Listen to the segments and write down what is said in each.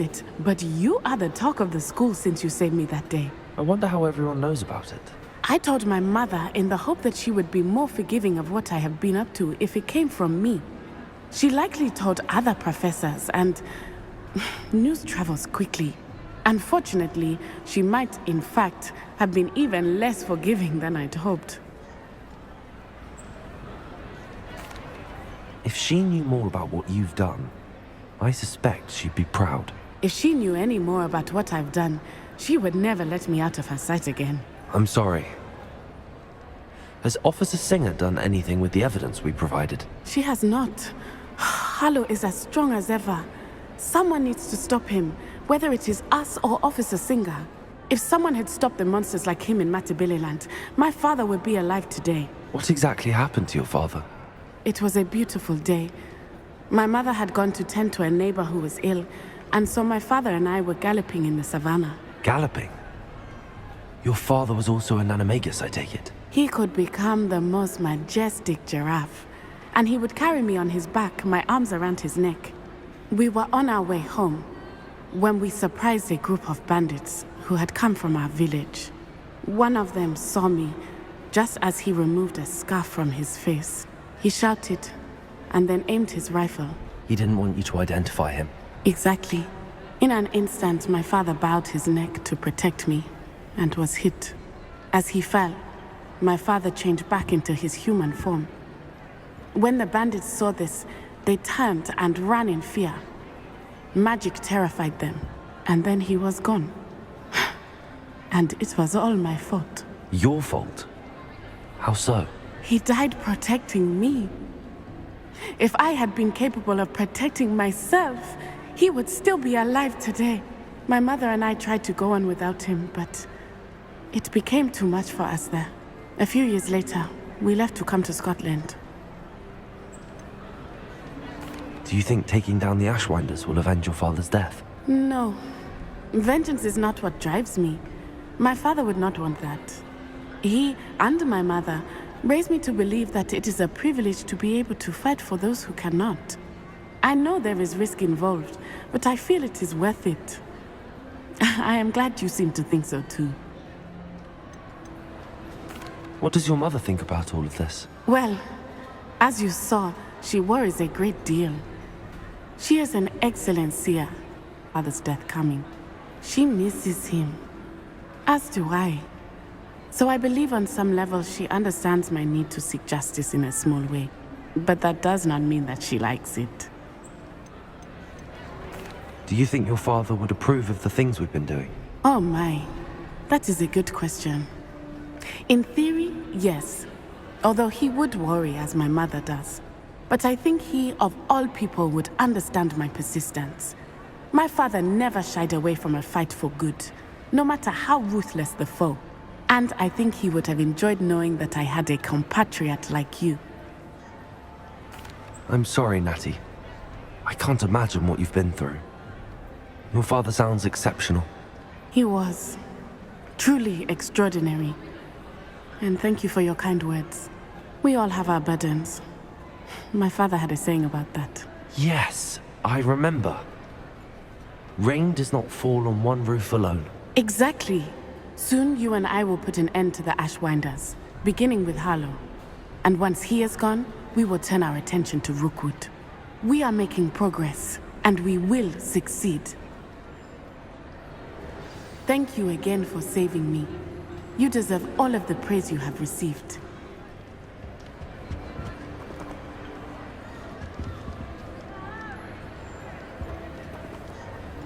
it, but you are the talk of the school since you saved me that day. I wonder how everyone knows about it. I told my mother in the hope that she would be more forgiving of what I have been up to if it came from me. She likely told other professors, and news travels quickly. Unfortunately, she might, in fact, have been even less forgiving than I'd hoped. If she knew more about what you've done, I suspect she'd be proud. If she knew any more about what I've done, she would never let me out of her sight again. I'm sorry. Has Officer Singer done anything with the evidence we provided? She has not. Harlow is as strong as ever. Someone needs to stop him, whether it is us or Officer Singer. If someone had stopped the monsters like him in Matabeleland, my father would be alive today. What exactly happened to your father? It was a beautiful day. My mother had gone to tend to a neighbor who was ill, and so my father and I were galloping in the savannah. Galloping? Your father was also an animagus, I take it? He could become the most majestic giraffe, and he would carry me on his back, my arms around his neck. We were on our way home when we surprised a group of bandits who had come from our village. One of them saw me just as he removed a scarf from his face. He shouted and then aimed his rifle. He didn't want you to identify him. Exactly. In an instant, my father bowed his neck to protect me and was hit. As he fell, my father changed back into his human form. When the bandits saw this, they turned and ran in fear. Magic terrified them, and then he was gone. And it was all my fault. Your fault? How so? He died protecting me. If I had been capable of protecting myself, he would still be alive today. My mother and I tried to go on without him, but it became too much for us there. A few years later, we left to come to Scotland. Do you think taking down the Ashwinders will avenge your father's death? No. Vengeance is not what drives me. My father would not want that. He and my mother raised me to believe that it is a privilege to be able to fight for those who cannot. I know there is risk involved, but I feel it is worth it. I am glad you seem to think so too. What does your mother think about all of this? Well, as you saw, she worries a great deal. She is an excellent seer, father's death coming. She misses him, as do I. So I believe on some level she understands my need to seek justice in a small way. But that does not mean that she likes it. Do you think your father would approve of the things we've been doing? Oh my, that is a good question. In theory, yes. Although he would worry as my mother does. But I think he, of all people, would understand my persistence. My father never shied away from a fight for good, no matter how ruthless the foe. And I think he would have enjoyed knowing that I had a compatriot like you. I'm sorry, Natty. I can't imagine what you've been through. Your father sounds exceptional. He was. Truly extraordinary. And thank you for your kind words. We all have our burdens. My father had a saying about that. Yes, I remember. Rain does not fall on one roof alone. Exactly. Soon you and I will put an end to the Ashwinders, beginning with Harlow. And once he is gone, we will turn our attention to Rookwood. We are making progress, and we will succeed. Thank you again for saving me. You deserve all of the praise you have received.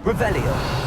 Revelio.